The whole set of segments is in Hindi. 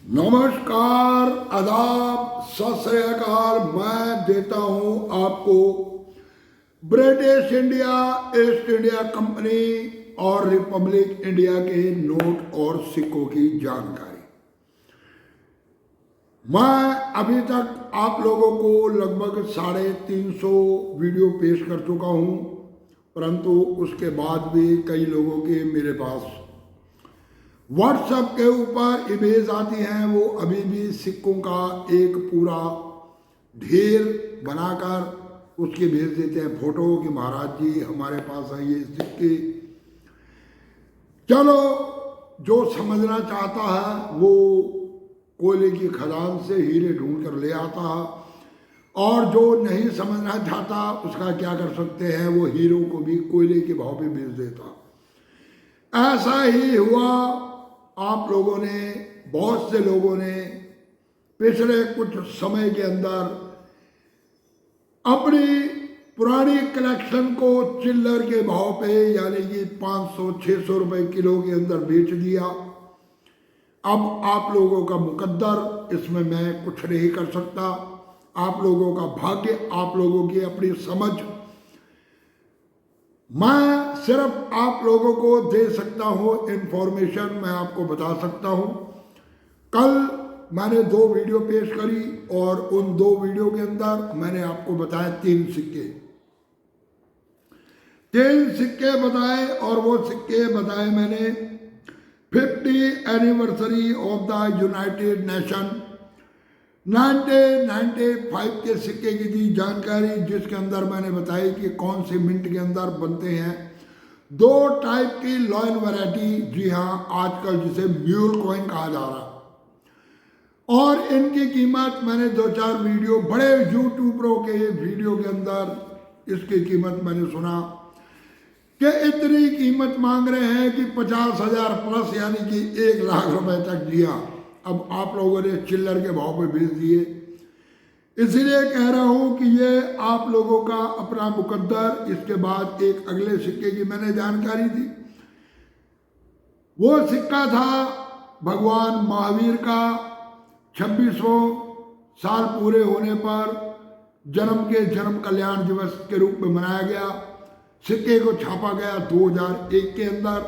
नमस्कार, आदाब, सत श्री अकाल। मैं देता हूं आपको British India east India company और रिपब्लिक इंडिया के नोट और सिक्कों की जानकारी। मैं अभी तक आप लोगों को लगभग 350 वीडियो पेश कर चुका हूं, परंतु उसके बाद भी कई लोगों के मेरे पास व्हाट्सएप के ऊपर इमेज आती हैं। वो अभी भी सिक्कों का एक पूरा ढेर बनाकर उसके भेज देते हैं फोटो कि महाराज जी हमारे पास है ये सिक्के। चलो, जो समझना चाहता है वो कोयले की खदान से हीरे ढूंढ कर ले आता है, और जो नहीं समझना चाहता उसका क्या कर सकते हैं, वो हीरो को भी कोयले के भाव पे बेच देता। ऐसा ही हुआ। आप लोगों ने, बहुत से लोगों ने पिछले कुछ समय के अंदर अपनी पुरानी कलेक्शन को चिल्लर के भाव पे यानी कि 500-600 रुपए किलो के अंदर बेच दिया। अब आप लोगों का मुकद्दर, इसमें मैं कुछ नहीं कर सकता। आप लोगों का भाग्य, आप लोगों की अपनी समझ। मैं सिर्फ आप लोगों को दे सकता हूँ इंफॉर्मेशन, मैं आपको बता सकता हूँ। कल मैंने 2 वीडियो पेश करी और उन 2 वीडियो के अंदर मैंने आपको बताया 3 सिक्के बताए, और वो सिक्के बताए मैंने 50 anniversary of the United nation 1995 के सिक्के की दी जानकारी, जिसके अंदर मैंने बताई कि कौन से मिंट के अंदर बनते हैं। 2 टाइप की लॉयल वैरायटी, जी हाँ, आजकल जिसे म्यूल कॉइन कहा जा रहा, और इनकी कीमत मैंने 2-4 वीडियो, बड़े यूट्यूबरों के वीडियो के अंदर इसकी कीमत मैंने सुना कि इतनी कीमत मांग रहे हैं कि 50,000 प्लस यानी कि 1 लाख रुपए तक दिया। अब आप लोगों ने चिल्लर के भाव पे बेच दिए, इसलिए कह रहा हूं कि ये आप लोगों का अपना मुकद्दर। इसके बाद एक अगले सिक्के की मैंने जानकारी दी। वो सिक्का था भगवान महावीर का 26वां साल पूरे होने पर जन्म कल्याण दिवस के रूप में मनाया गया। सिक्के को छापा गया 2001 के अंदर।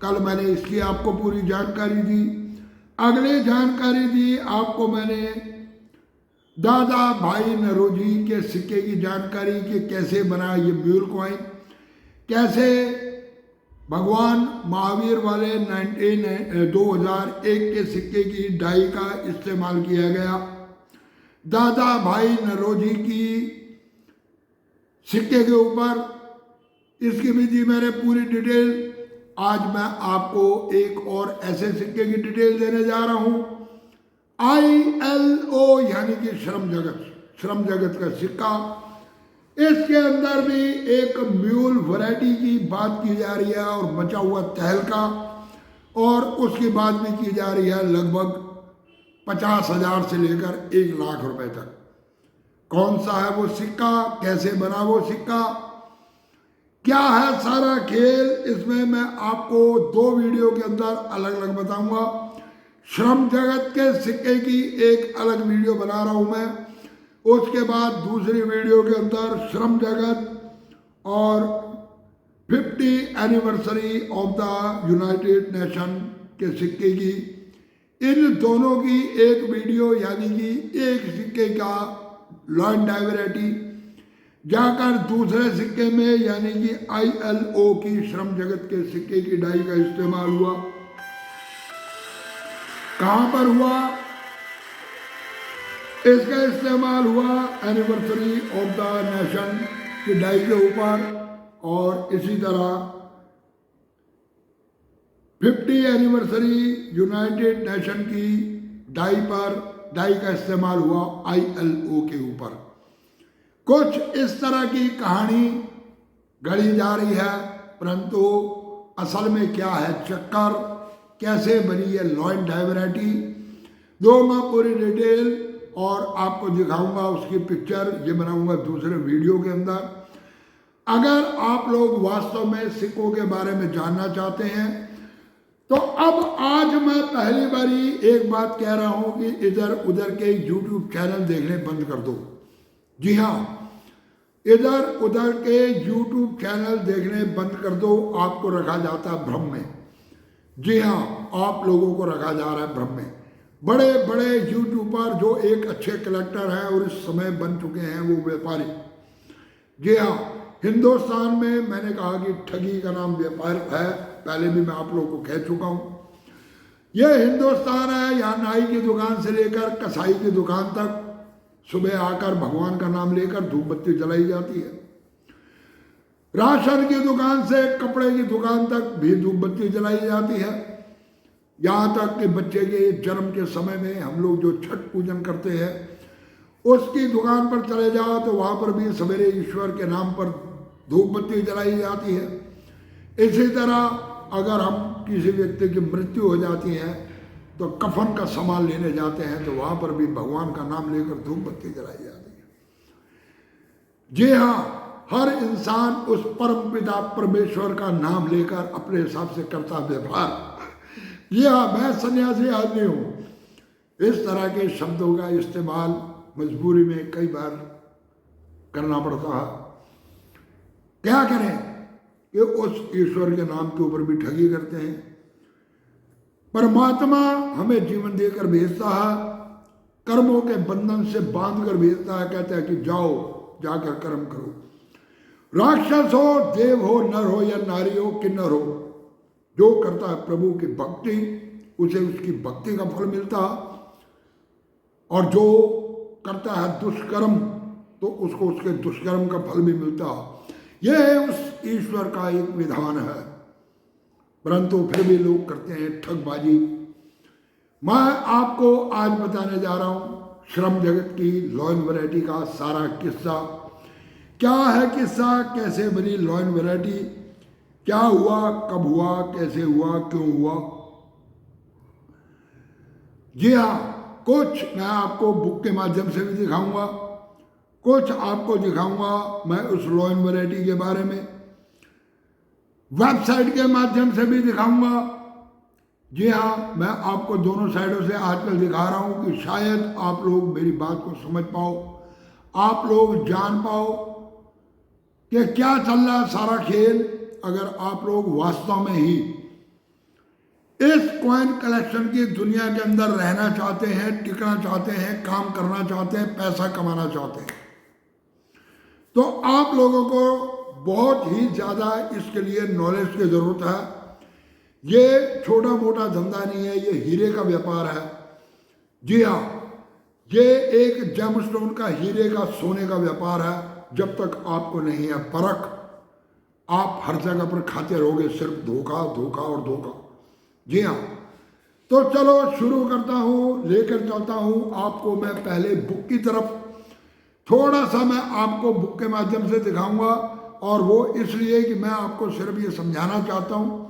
कल मैंने इसकी आपको पूरी जानकारी दी। अगली जानकारी दी आपको मैंने दादा भाई नौरोजी के सिक्के की जानकारी कि कैसे बना ये म्यूल कॉइन, कैसे भगवान महावीर वाले 2001 के सिक्के की डाई का इस्तेमाल किया गया। दादा भाई नौरोजी की सिक्के के ऊपर इसकी भी दी मैंने पूरी डिटेल। आज मैं आपको एक और ऐसे सिक्के की डिटेल देने जा रहा हूं, ILO यानी कि श्रम जगत का सिक्का। इसके अंदर भी एक म्यूल वैरायटी की बात की जा रही है और मचा हुआ तहलका, और उसकी बात भी की जा रही है लगभग 50,000 से लेकर 1 लाख रुपए तक। कौन सा है वो सिक्का, कैसे बना वो सिक्का, क्या है सारा खेल, इसमें मैं आपको 2 वीडियो के अंदर अलग अलग बताऊंगा। श्रम जगत के सिक्के की एक अलग वीडियो बना रहा हूं मैं, उसके बाद दूसरी वीडियो के अंदर श्रम जगत और 50 anniversary of the United nation के सिक्के की, इन दोनों की एक वीडियो यानी कि एक सिक्के का लॉयन डाई वैरायटी जाकर दूसरे सिक्के में यानी कि ILO की श्रम जगत के सिक्के की डाई का इस्तेमाल हुआ। कहां पर हुआ? इसका इस्तेमाल हुआ एनिवर्सरी ऑफ द नेशन की डाई के ऊपर, और इसी तरह 50 एनिवर्सरी यूनाइटेड नेशन की डाई पर डाई का इस्तेमाल हुआ ILO के ऊपर। कुछ इस तरह की कहानी गढ़ी जा रही है, परंतु असल में क्या है चक्कर, कैसे बनी ये लॉयन डाई वैरायटी, दूंगा पूरी डिटेल और आपको दिखाऊंगा उसकी पिक्चर। ये बनाऊंगा दूसरे वीडियो के अंदर। अगर आप लोग वास्तव में सिक्कों के बारे में जानना चाहते हैं तो अब आज मैं पहली बारी एक बात कह रहा हूं कि इधर उधर के यूट्यूब चैनल देखने बंद कर दो। जी हाँ, इधर उधर के यूट्यूब चैनल देखने बंद कर दो। आपको रखा जाता है भ्रम में। जी हाँ, आप लोगों को रखा जा रहा है भ्रम में। बड़े बड़े यूट्यूबर जो एक अच्छे कलेक्टर हैं और इस समय बन चुके हैं वो व्यापारी। जी हाँ, हिंदुस्तान में मैंने कहा कि ठगी का नाम व्यापार है, पहले भी मैं आप लोगों को कह चुका हूँ। यह हिंदुस्तान है, यहाँ नाई की दुकान से लेकर कसाई की दुकान तक सुबह आकर भगवान का नाम लेकर धूप बत्ती जलाई जाती है। राशन की दुकान से कपड़े की दुकान तक भी धूप बत्ती जलाई जाती है। यहाँ तक कि बच्चे के जन्म के समय में हम लोग जो छठ पूजन करते हैं उसकी दुकान पर चले जाओ तो वहाँ पर भी सवेरे ईश्वर के नाम पर धूप बत्ती जलाई जाती है। इसी तरह अगर हम किसी व्यक्ति की मृत्यु हो जाती है तो कफन का सामान लेने जाते हैं तो वहाँ पर भी भगवान का नाम लेकर धूप बत्ती जलाई जाती है। जी हाँ, हर इंसान उस परम पिता परमेश्वर का नाम लेकर अपने हिसाब से करता व्यवहार। जी हाँ, मैं सन्यासी आदमी हूँ। इस तरह के शब्दों का इस्तेमाल मजबूरी में कई बार करना पड़ता है। क्या करें कि उस ईश्वर के नाम के ऊपर भी ठगी करते हैं। परमात्मा हमें जीवन देकर भेजता है, कर्मों के बंधन से बांध कर भेजता है। कहता है कि जाओ जाकर कर्म करो। राक्षस हो, देव हो, नर हो या नारी हो, किन्नर हो, जो करता है प्रभु की भक्ति उसे उसकी भक्ति का फल मिलता है, और जो करता है दुष्कर्म तो उसको उसके दुष्कर्म का फल भी मिलता है। यह उस ईश्वर का एक विधान है, परंतु फिर भी लोग करते हैं ठगबाजी। मैं आपको आज बताने जा रहा हूँ श्रम जगत की लॉ एंड वैरायटी का सारा किस्सा। क्या है किस्सा, कैसे बनी लॉ एंड वैरायटी, क्या हुआ, कब हुआ, कैसे हुआ, क्यों हुआ। जी हाँ, कुछ मैं आपको बुक के माध्यम से भी दिखाऊंगा, कुछ आपको दिखाऊंगा मैं उस लॉ एंड वैरायटी के बारे में, वेबसाइट के माध्यम से भी दिखाऊंगा। जी हाँ, मैं आपको दोनों साइडों से आजकल दिखा रहा हूँ कि शायद आप लोग मेरी बात को समझ पाओ, आप लोग जान पाओ कि क्या चल रहा है सारा खेल। अगर आप लोग वास्तव में ही इस कॉइन कलेक्शन की दुनिया के अंदर रहना चाहते हैं, टिकना चाहते हैं, काम करना चाहते हैं, पैसा कमाना चाहते हैं, तो आप लोगों को बहुत ही ज़्यादा इसके लिए नॉलेज की ज़रूरत है। ये छोटा मोटा धंधा नहीं है, ये हीरे का व्यापार है। जी हाँ, ये एक जेमस्टोन का, हीरे का, सोने का व्यापार है। जब तक आपको नहीं है परख, आप हर जगह पर खाते रहोगे सिर्फ धोखा धोखा और धोखा। जी हाँ, तो चलो शुरू करता हूँ, लेकर चलता हूँ आपको मैं पहले बुक की तरफ। थोड़ा सा मैं आपको बुक के माध्यम से दिखाऊंगा, और वो इसलिए कि मैं आपको सिर्फ ये समझाना चाहता हूँ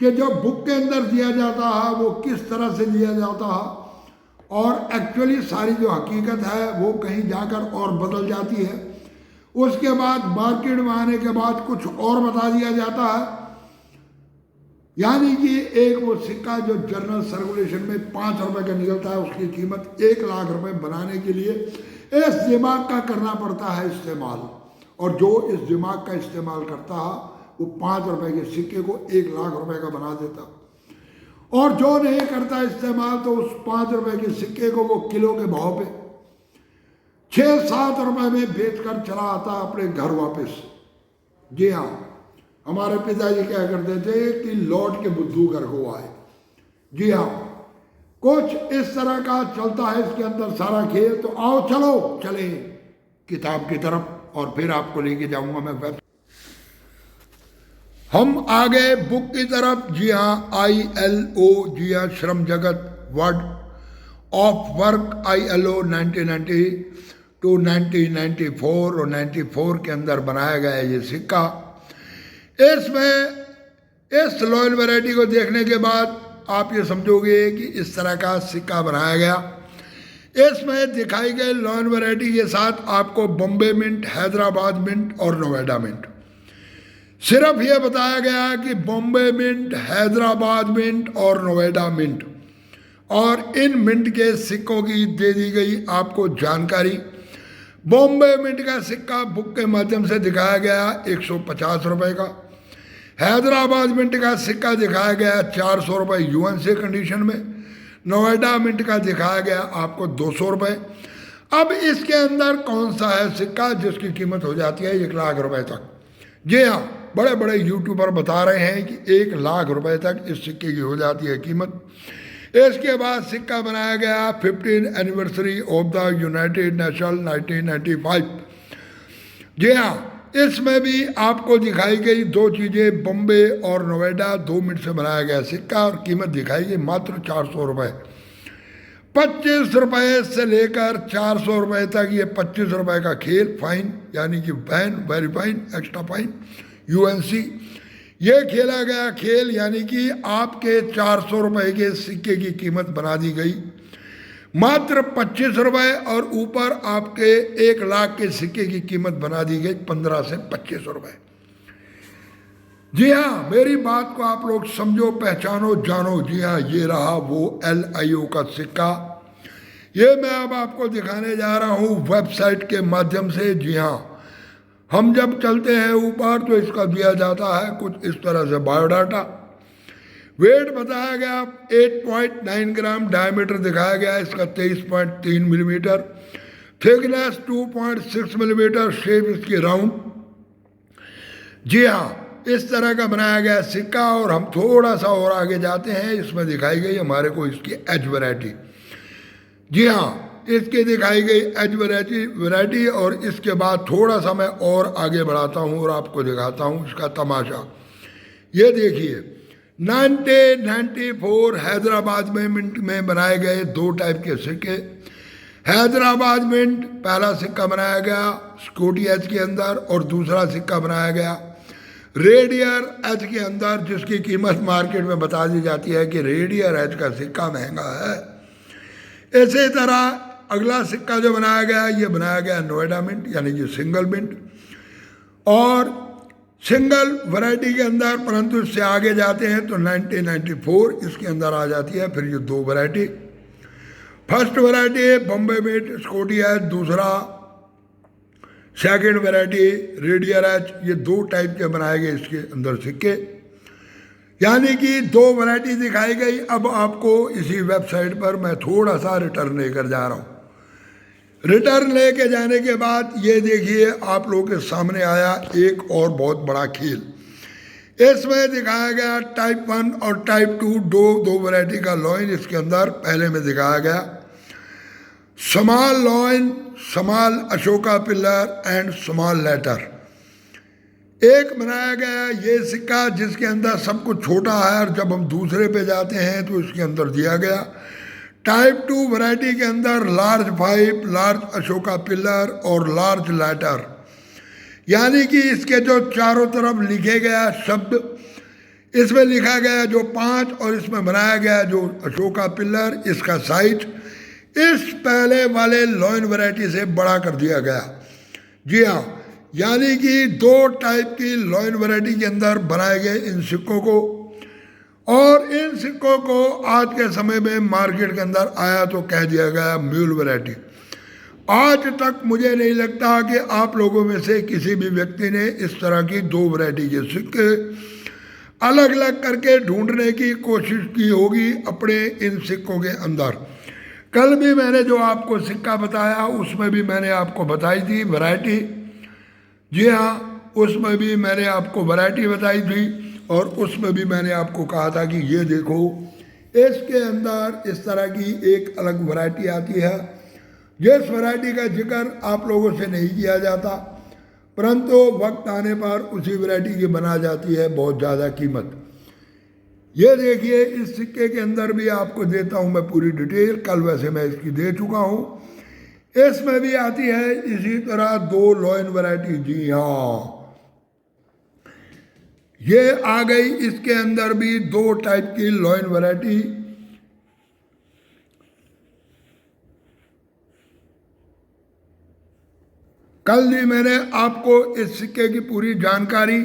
कि जो बुक के अंदर दिया जाता है वो किस तरह से दिया जाता है, और एक्चुअली सारी जो हकीकत है वो कहीं जाकर और बदल जाती है। उसके बाद मार्केट में आने के बाद कुछ और बता दिया जाता है। यानी कि एक वो सिक्का जो जनरल सर्कुलेशन में 5 रुपए का निकलता है, उसकी कीमत 1 लाख रुपए बनाने के लिए इस दिमाग का करना पड़ता है इस्तेमाल, और जो इस दिमाग का इस्तेमाल करता है वो 5 रुपए के सिक्के को 1 लाख रुपए का बना देता, और जो नहीं करता इस्तेमाल तो उस 5 रुपए के सिक्के को वो किलो के भाव पे 6-7 रुपए में बेचकर चला आता अपने घर वापस। जी हाँ, हमारे पिताजी क्या करते थे कि लौट के बुद्धू घर को आए। जी हाँ, कुछ इस तरह का चलता है इसके अंदर सारा खेल। तो आओ चलो चले किताब की तरफ, और फिर आपको लेके जाऊंगा मैं वेब। हम आ गए बुक की तरफ। जी हाँ, ILO, जी हाँ, श्रम जगत word of work ILO 1990 to 1994 और 94 के अंदर बनाया गया है ये सिक्का। इसमें इस लॉ एंड वैरायटी को देखने के बाद आप ये समझोगे कि इस तरह का सिक्का बनाया गया। इसमें दिखाई गई लॉ एंड वैरायटी के साथ आपको बॉम्बे मिंट, हैदराबाद मिंट और नोएडा मिंट, सिर्फ ये बताया गया है कि बॉम्बे मिंट, हैदराबाद मिंट और नोएडा मिंट, और इन मिंट के सिक्कों की दे दी गई आपको जानकारी। बॉम्बे मिंट का सिक्का बुक के माध्यम से दिखाया गया 150 रुपये का। हैदराबाद मिंट का सिक्का दिखाया गया 400 रुपये यूएनसी कंडीशन में। नोएडा मिंट का दिखाया गया आपको 200 रुपये। अब इसके अंदर कौन सा है सिक्का जिसकी कीमत हो जाती है 1 लाख रुपए तक? जी हाँ, बड़े बड़े यूट्यूबर बता रहे हैं कि 1 लाख रुपए तक इस सिक्के की हो जाती है कीमत। इसके बाद सिक्का बनाया गया 15th anniversary of the United nation 1995। जी हाँ, इसमें भी आपको दिखाई गई दो चीज़ें, बॉम्बे और नोएडा 2 मिनट से बनाया गया सिक्का, और कीमत दिखाई गई मात्र 400 रुपये। 25 रुपये से लेकर 400 रुपये तक ये 25 रुपये का खेल, फाइन यानी कि ban, very fine, extra fine, UNC, ये खेला गया खेल, यानी कि आपके 400 रुपये के सिक्के की कीमत बना दी गई मात्र 25 रुपये, और ऊपर आपके 1 लाख के सिक्के की कीमत बना दी गई 15 से 25 रुपये। जी हाँ, मेरी बात को आप लोग समझो, पहचानो, जानो। जी हाँ, ये रहा वो LIO का सिक्का। ये मैं अब आपको दिखाने जा रहा हूँ वेबसाइट के माध्यम से। जी हाँ, हम जब चलते हैं ऊपर तो इसका दिया जाता है कुछ इस तरह से बायोडाटा। वेट बताया गया 8.9 ग्राम, डायमीटर दिखाया गया इसका 23.3 मिलीमीटर, थिकनेस 2.6 मिलीमीटर, शेप इसकी राउंड। जी हाँ, इस तरह का बनाया गया सिक्का। और हम थोड़ा सा और आगे जाते हैं, इसमें दिखाई गई हमारे को इसकी एज वैरायटी। जी हाँ, इसकी दिखाई गई एज वैरायटी, और इसके बाद थोड़ा सा मैं और आगे बढ़ाता हूँ और आपको दिखाता हूँ इसका तमाशा। ये देखिए, 1994 हैदराबाद में मिंट में बनाए गए 2 टाइप के सिक्के। हैदराबाद मिंट पहला सिक्का बनाया गया स्कॉटी एज के अंदर, और दूसरा सिक्का बनाया गया रेडियर एज के अंदर, जिसकी कीमत मार्केट में बता दी जाती है कि रेडियर एज का सिक्का महंगा है। इसी तरह अगला सिक्का जो बनाया गया, ये बनाया गया नोएडा मिंट, यानी कि सिंगल मिंट, और सिंगल वैरायटी के अंदर, परंतु इससे आगे जाते हैं तो 1994 इसके अंदर आ जाती है। फिर ये 2 वैरायटी, फर्स्ट वैरायटी है बॉम्बे मिंट स्कॉटी एज, दूसरा सेकेंड वैरायटी रेडियर एज। ये 2 टाइप के बनाए गए इसके अंदर सिक्के, यानी कि 2 वैरायटी दिखाई गई। अब आपको इसी वेबसाइट पर मैं थोड़ा सा रिटर्न लेकर जा रहा हूँ। रिटर्न लेके जाने के बाद ये देखिए आप लोगों के सामने आया एक और बहुत बड़ा खेल। इसमें दिखाया गया टाइप 1 और टाइप 2 दो वैरायटी का लॉइन इसके अंदर। पहले में दिखाया गया small lion, small Ashoka pillar and small letter. एक बनाया गया ये सिक्का जिसके अंदर सब कुछ छोटा है, और जब हम दूसरे पे जाते हैं तो इसके अंदर दिया गया टाइप 2 वैरायटी के अंदर लार्ज 5, लार्ज अशोका पिलर और लार्ज लेटर, यानी कि इसके जो चारों तरफ लिखे गया शब्द, इसमें लिखा गया जो 5, और इसमें बनाया गया जो अशोका पिलर, इसका साइज इस पहले वाले लॉइन वैरायटी से बड़ा कर दिया गया। जी हाँ, यानी कि 2 टाइप की लॉइन वैरायटी के अंदर बनाए गए इन सिक्कों को, और इन सिक्कों को आज के समय में मार्केट के अंदर आया तो कह दिया गया म्यूल वैरायटी। आज तक मुझे नहीं लगता कि आप लोगों में से किसी भी व्यक्ति ने इस तरह की 2 वैरायटी के सिक्के अलग अलग करके ढूंढने की कोशिश की होगी अपने इन सिक्कों के अंदर। कल भी मैंने जो आपको सिक्का बताया उसमें भी मैंने आपको बताई थी वैरायटी। जी हाँ, उसमें भी मैंने आपको वैरायटी बताई थी, और उसमें भी मैंने आपको कहा था कि ये देखो इसके अंदर इस तरह की एक अलग वैरायटी आती है, जिस वैरायटी का जिक्र आप लोगों से नहीं किया जाता, परंतु वक्त आने पर उसी वैरायटी की बना जाती है बहुत ज़्यादा कीमत। ये देखिए, इस सिक्के के अंदर भी आपको देता हूँ मैं पूरी डिटेल, कल वैसे मैं इसकी दे चुका हूँ। इसमें भी आती है इसी तरह 2 लॉइन वैरायटी। जी हाँ, ये आ गई, इसके अंदर भी 2 टाइप की लॉइन वैरायटी। कल भी मैंने आपको इस सिक्के की पूरी जानकारी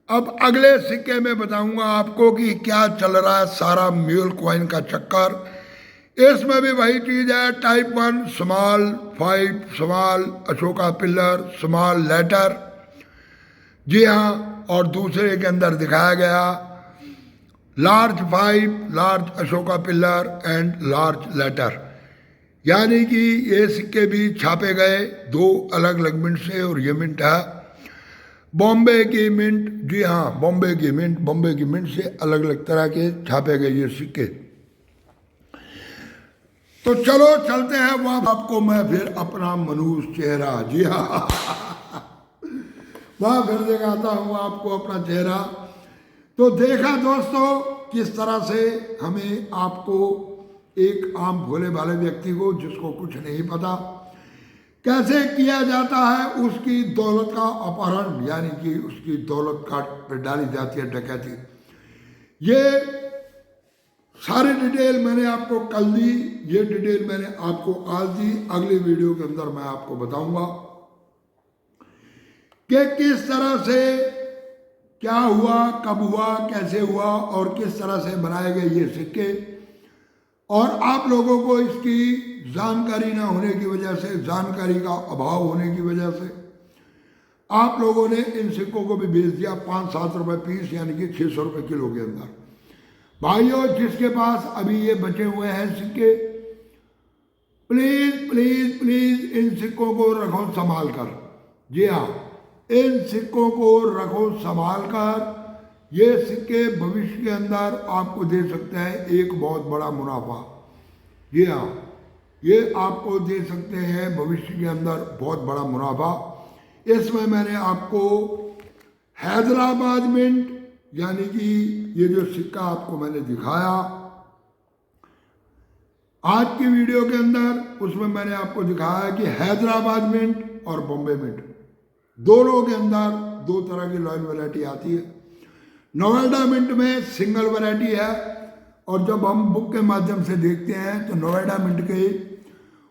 अब अगले सिक्के में बताऊंगा आपको कि क्या चल रहा है सारा म्यूल कॉइन का चक्कर। इसमें भी वही चीज़ है, type 1 small 5 small Ashoka pillar small letter, जी हाँ। और दूसरे के अंदर दिखाया गया large 5 large Ashoka pillar and large letter, यानी कि ये सिक्के भी छापे गए दो अलग अलग मिंट से। और ये मिंट है बॉम्बे की मिंट, जी हाँ बॉम्बे की मिंट, बॉम्बे की मिंट से अलग अलग तरह के छापे गए ये सिक्के। तो चलो चलते हैं वहां, आपको मैं फिर अपना मनुष्य चेहरा, जी हाँ वहां फिर दिखाता हूँ आपको अपना चेहरा। तो देखा दोस्तों किस तरह से हमें आपको एक आम भोले भाले व्यक्ति को जिसको कुछ नहीं पता कैसे किया जाता है उसकी दौलत का अपहरण, यानी कि उसकी दौलत काट पर डाली जाती है डकैती। ये सारी डिटेल मैंने आपको कल दी, ये डिटेल मैंने आपको आज दी। अगली वीडियो के अंदर मैं आपको बताऊंगा कि किस तरह से क्या हुआ, कब हुआ, कैसे हुआ और किस तरह से बनाए गए ये सिक्के। और आप लोगों को इसकी जानकारी ना होने की वजह से, जानकारी का अभाव होने की वजह से आप लोगों ने इन सिक्कों को भी बेच दिया 5-7 रुपए पीस, यानी कि 600 रुपए किलो के अंदर। भाइयों जिसके पास अभी ये बचे हुए हैं सिक्के, प्लीज प्लीज प्लीज इन सिक्कों को रखो संभाल कर, जी हाँ इन सिक्कों को रखो संभाल कर। ये सिक्के भविष्य के अंदर आपको दे सकते हैं एक बहुत बड़ा मुनाफा, जी हाँ ये आपको दे सकते हैं भविष्य के अंदर बहुत बड़ा मुनाफा। इसमें मैंने आपको हैदराबाद मिंट, यानी कि ये जो सिक्का आपको मैंने दिखाया आज की वीडियो के अंदर, उसमें मैंने आपको दिखाया कि हैदराबाद मिंट और बॉम्बे मिंट दोनों के अंदर दो तरह की लॉयल वैरायटी आती है। नोएडा मिंट में सिंगल वैरायटी है, और जब हम बुक के माध्यम से देखते हैं तो नोएडा मिंट के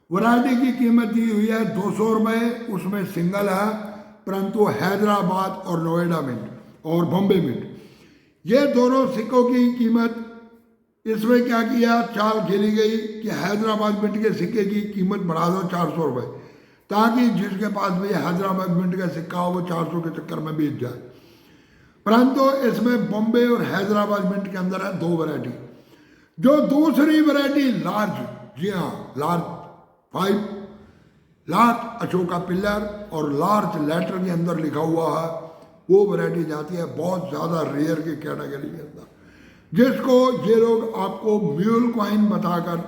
वैरायटी की कीमत दी हुई है 200 रुपये, उसमें सिंगल है। परंतु हैदराबाद और नोएडा मिंट और बॉम्बे मिंट ये दोनों सिक्कों की कीमत, इसमें क्या किया, चाल खेली गई कि हैदराबाद मिंट के सिक्के की कीमत बढ़ा दो 400 रुपये, ताकि जिसके पास भी हैदराबाद मिंट का सिक्का हो वो 400 के चक्कर में बेच जाए। परंतु इसमें बॉम्बे और हैदराबाद मिंट के अंदर है दो वैरायटी। जो दूसरी वैरायटी लार्ज, जी हाँ लार्ज 5 लार्ज अशोका पिलर और लार्ज लेटर के अंदर लिखा हुआ है, वो वैरायटी जाती है बहुत ज़्यादा रेयर की कैटेगरी के अंदर, जिसको ये लोग आपको म्यूल कॉइन बताकर,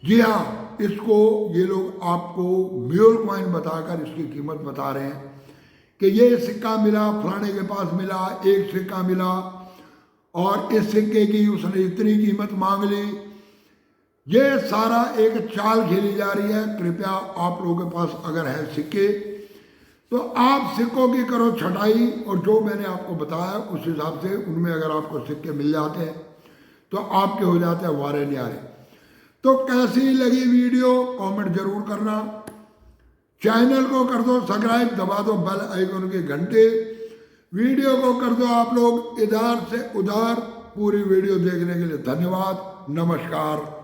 जी हाँ इसको ये लोग आपको म्यूल कॉइन बताकर इसकी कीमत बता रहे हैं कि ये सिक्का मिला फलाने के पास मिला, एक सिक्का मिला और इस सिक्के की उसने इतनी कीमत मांग ली। ये सारा एक चाल खेली जा रही है। कृपया आप लोगों के पास अगर है सिक्के तो आप सिक्कों की करो छटाई, और जो मैंने आपको बताया उस हिसाब से उनमें अगर आपको सिक्के मिल जाते हैं तो आपके हो जाते हैं वारे न्यारे। तो कैसी लगी वीडियो कमेंट जरूर करना, चैनल को कर दो सब्सक्राइब, दबा दो बेल आइकन के घंटे, वीडियो को कर दो आप लोग इधर से उधर। पूरी वीडियो देखने के लिए धन्यवाद, नमस्कार।